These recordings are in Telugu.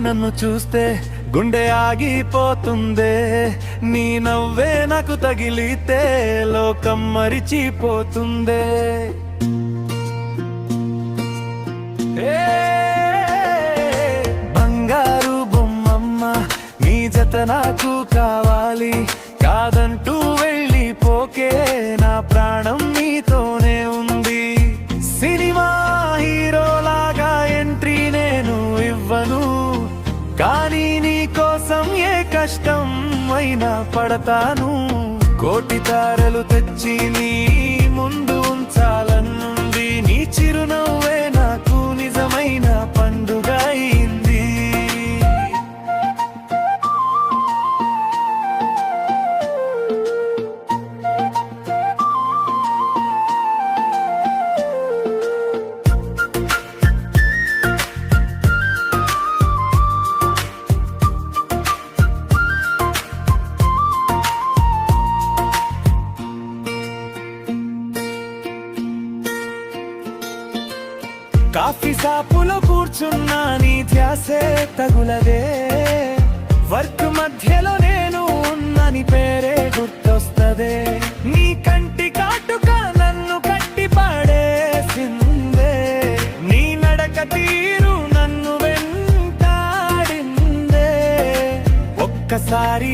నన్ను చూస్తే గుండె ఆగిపోతుందే, నీ నవ్వే నాకు తగిలితే లోకం మరిచిపోతుందే. బంగారు బొమ్మమ్మ నీ జత నాకు కావాలి, కాదంటూ వెళ్ళిపోకే నా ప్రాణం నీతోనే ఉంది. సినిమా హీరోలాగా ఎంట్రీ నేను ఇవ్వను, కానీ నీ కోసం ఏ కష్టం అయినా పడతాను. కోటి తారలు తెచ్చి నీ ముందు ఉంచాలనుంది, నీ చిరునవ్వే నాకు నిజమైన పండుగ అయింది. కాఫీ షాపులో కూర్చున్నా నీ ధ్యాసే తగులదే, వర్క్ మధ్యలో నేను ఉన్నని పేరే గుర్తొస్తదే. నీ కంటి కాటుక నన్ను కట్టి పాడేసిందే, నీ నడక తీరు నన్ను వెంటాడిందే. ఒక్కసారి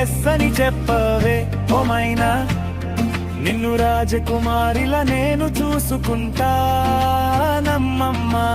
ఎస్ అని చెప్పవే ఓ మైనా, నిన్ను రాజకుమారిలా నేను చూసుకుంటా నమ్మమ్మా.